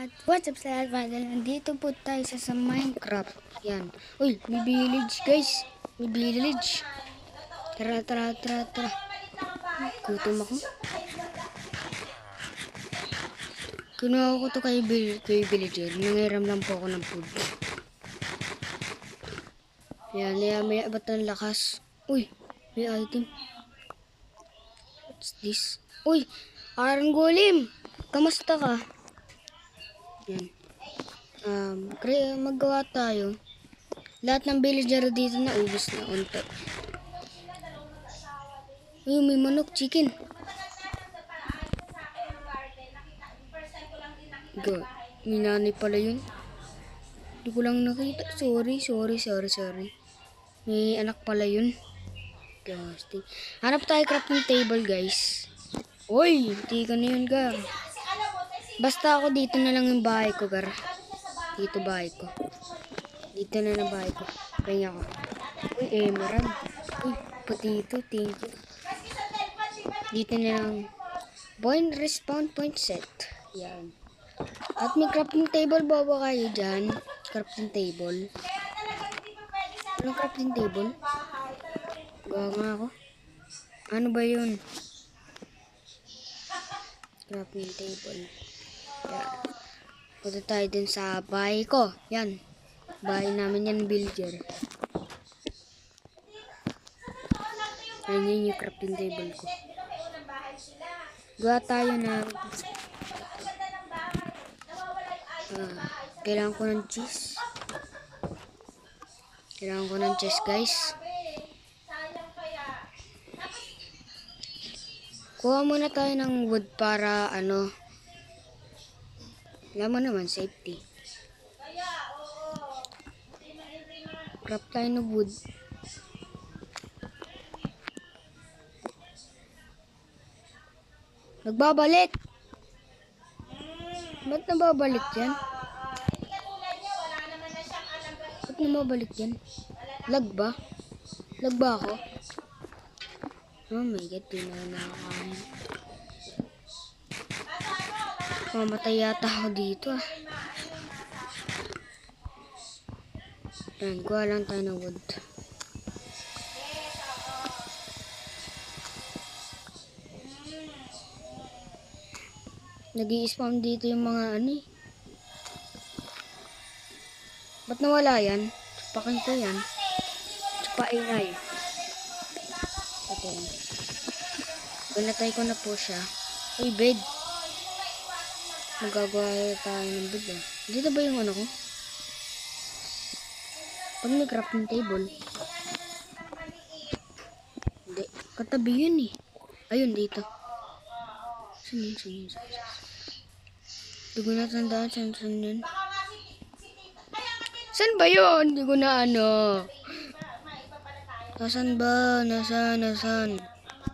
lahat. What's up sa lahat, mga nandito po tayo sa Minecraft. Yan. Uy, may village guys. May village. Tara. Gutom ako. Kinuha ko to kay villager. Nangiram lang po ako ng food. Yan, may ba't ang lakas? Uy, may item. What's this? Uy, Iron Golem. Kamusta ka? Yan. Maggawa tayo. Lahat ng villager dito na ubos na unti. Uy, may manok, chicken. Go. May nanay pala yun. Hindi ko lang nakita. Sorry. May anak pala yun. Ghosting. Hanap tayo crafting table, guys. Uy, hindi ka na yun, Gar. Basta ako dito na lang yung bahay ko, Gar. Dito bahay ko. Dito na lang bahay ko. Pahinga ko. Uy, emerald. Uy, potato, thank you. Dito na lang. Respawn point set. Yan. At may crafting table ba kayo dyan? Crafting table. Anong crafting table? Gawa nga ako. Ano ba yun? Crafting table. Yan. Punta tayo din sa bahay ko. Yan. Bahay namin yan, villager. Ayan yun yung crafting table ko. Gawa tayo na kailangan ko ng cheese. Guys. Kuha muna tayo ng wood para alam mo naman, safety. Craft tayo ng wood. Nagbabalik! Ba't nababalik yan? Ba't nababalik yan? Lag ba? Lag ba ako? Oh my god, di na nakakain. Mamatay yata ako dito ah. Yan, kuha lang tayo ng wood. Nag-i-spawn dito yung mga ano eh. Ba't nawala yan? Pakin ko yan. Paingay. Okay. Pinatay ko na po siya. Uy, bed. Magagawa tayo ng bed eh. Dito ba yung ano ko? Pag may crafting table. Hindi. Katabi yun eh. Ayun, dito. Saan yun? Hindi ko natandaan saan yun. Saan ba yun? Hindi ko na ano. Nasaan ba? Nasaan?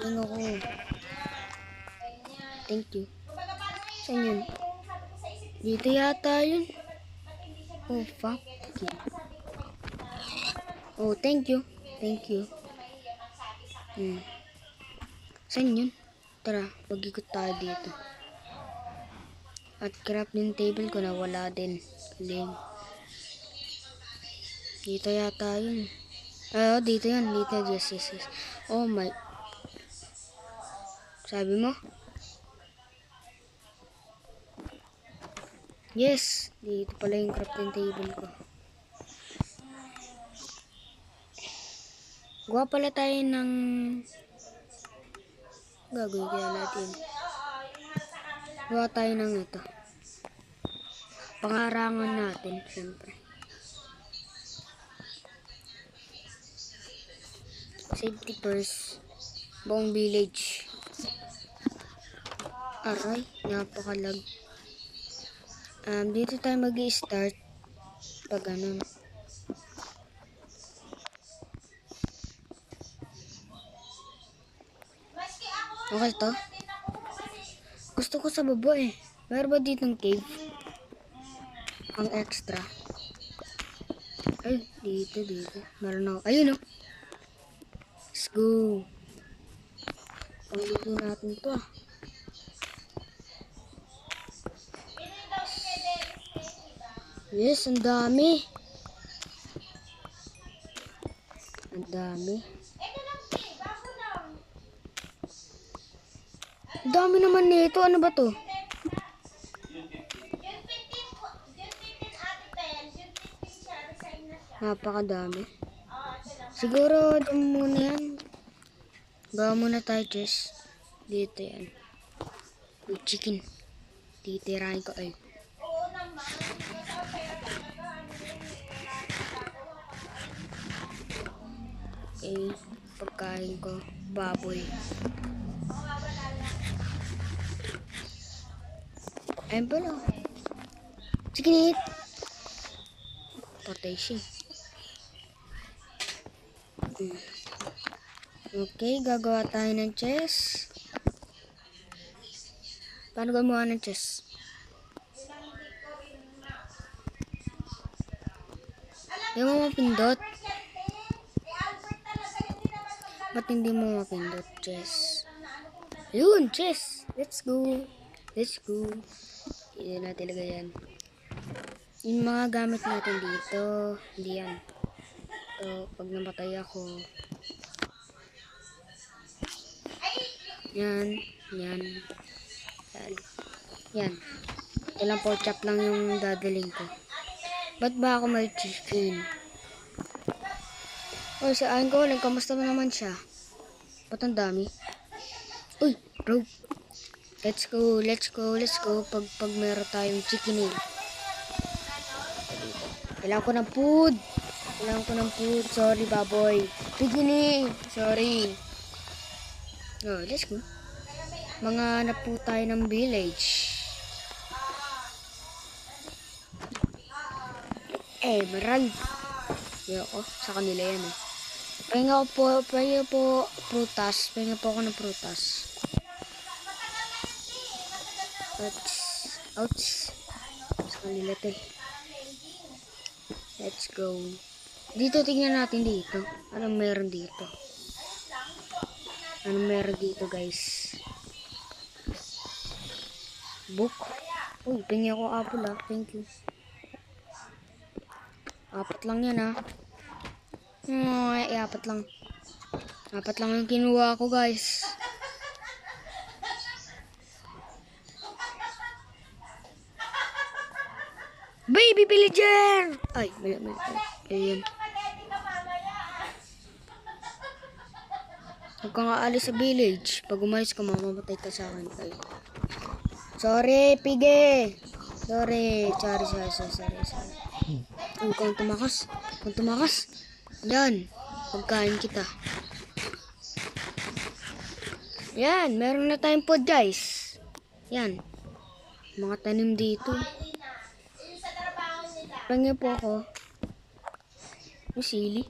Ano ko? Thank you. Saan yun? Dito yata yun. Oh, fuck. Okay. Oh, thank you. Saan yun? Tara, mag-ikot tayo dito. At crafting table ko na wala din. Dito yata yun. Dito yan. Yes. Oh my. Sabi mo? Yes. Dito pala yung crafting table ko. Gawa pala tayo ng gagawin kaya natin. Gawa tayo ng ito. Pangarangan natin, syempre. Safety first. Buong village. Aray, napakalag. Dito tayo mag-i-start. Pag ganun. Okay to. Gusto ko sa baba eh. Meron ba ditong cave? Ang extra. Ay, dito. Meron ako. Ayun oh. Let's go. Pangluto natin to ah. Yes, ang dami. Ang dami. Ang dami naman nito. Ano ba to? Napakadami. Siguro, dyan muna yan. Gawa muna tayo, Jess. Dito yan. Yung chicken. Titirahin ko. Ay. Okay. Pagkain ko. Baboy. Ayun pala. Chicken eat. Patay siya. Okay, gagawa tayo ng chess. Paano gumawa ng chess? Hindi mo mapindot. Ba't hindi mo mapindot, chess? Yun, chess! Let's go! Let's go! Hindi natin ilagay yan. Yung mga gamit natin dito, hindi yan. So, pag namatay ako, yan, yan, yan, yan. Ito lang pork chop lang yung dadaling ko. Ba't ba ako may chicken? Oh, sa akin ko, kamusta mo naman siya? Ba't ang dami? Uy, bro. Let's go, let's go, let's go. Pag meron tayong chicken eh. Kailangan ko ng food. Kailangan ko ng food. Sorry, baboy. Chicken eh. Sorry. Oh, let's go. Mga hanap po tayo ng village. Emerald. Yoko, sa kanila yan eh. Pahinga po prutas. Pahinga po ako ng prutas. Ouch. Sa kanila to eh. Let's go. Dito, tingnan natin dito. Anong meron dito? Anong meron dito, guys? Book. Uy, pahinga ako apple ah. Thank you. Apat lang yan ah. Ay, apat lang. Apat lang yung kinuha ko, guys. Baby villager! Ay, mali. Ayan. Huwag kang aalis sa village. Pag umayos ka, mamamatay ka sa akin. Ay. Sorry, pige! Sorry. Huwag kang tumakas. Yan. Pagkain kita. Yan. Meron na tayong food, guys. Yan. Mga tanim dito. Pangya po ako. Yung sili.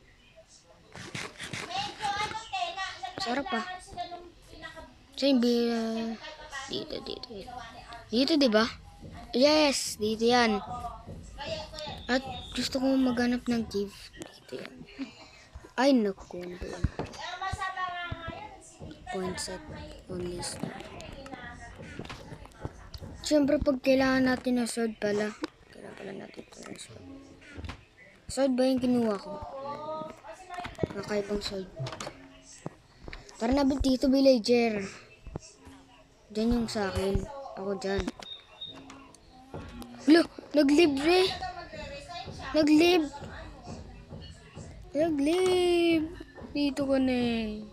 Sarap pa. Dito, diba? Yes, dito yan. At gusto ko maghanap ng cave. Dito yan. Ay, naku. Point set on this. Siyempre, pag kailangan natin ng sword pala. Kailangan pala natin ito ng sword. Sword ba yung kinuha ko? Kakaibang sword. Tara na dito, villager. Diyan yung sa akin. Ako dyan. Lo, nag-live. Dito ka na eh.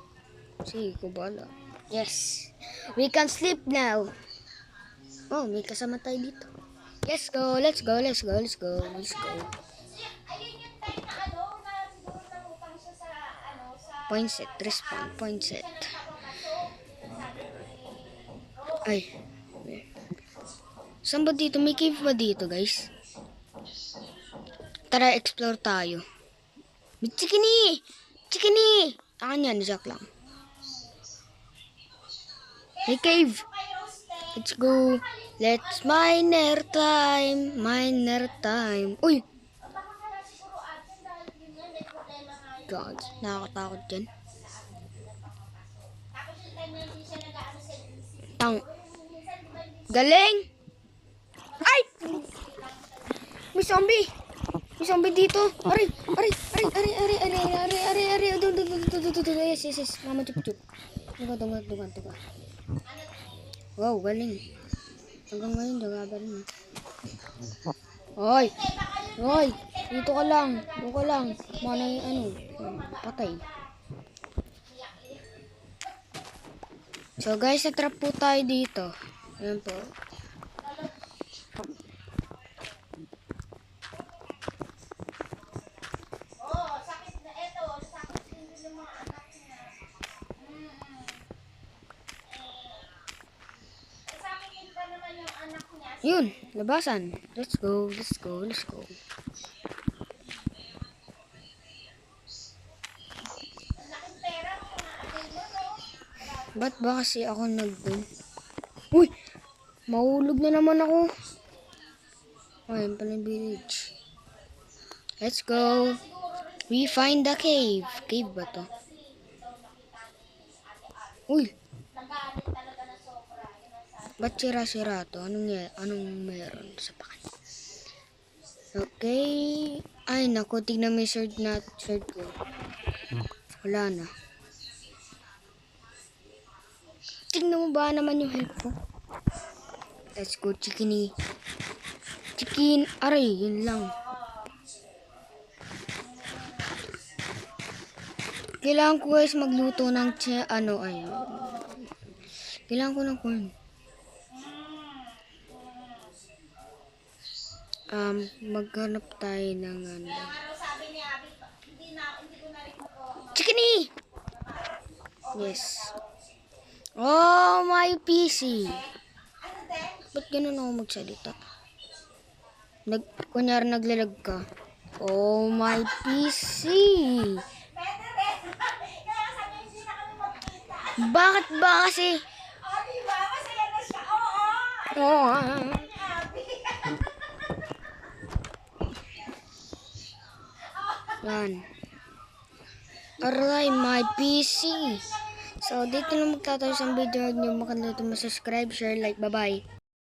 Sige, ko bala. Yes. We can sleep now. Oh, may kasama tayo dito. Let's go. Point set. Respawn. Point set. Ay. Saan ba dito? May cave ba dito, guys? Tara, explore tayo. May chicken! Akan yan, joke lang. May cave. Let's go. Let's miner time. Uy! God, nakakatakot dyan. Galing! Ay! May zombie! May zombie dito! Aray! Yes. Mama chup. Tuga. Wow, galing. Hanggang ngayon, daga pa rin. Hoy! Dito ka lang. Mana yung patay. So guys, natrap po tayo dito. Ayan po. Yun, labasan. Let's go. Ba't ba kasi ako nag-dun? Uy! Mahulog na naman ako. Ayun pala yung village. Let's go. We find the cave. Cave ba to? Uy! Ba't sira-sira to? Anong meron sa pakan? Okay. Ay, naku. Tignan mo yung sword ko. Wala na. Tignan mo ba naman yung health ko? Let's go, chicken. Aray, yun lang. Kailangan ko guys magluto ng kailangan ko ng corn. Maghanap tayo ng chicken. Yes. Oh, my PC. Ba't ganun ako magsalita? Kunyari naglalag ka. Oh, my PC. Bakit ba kasi? Diba? Masaya na siya. Oo. Oo. Yan. Aray, my PC. So, dito na magtatapos ang video. Huwag niyo makalimutan mag-subscribe, share, like. Bye-bye.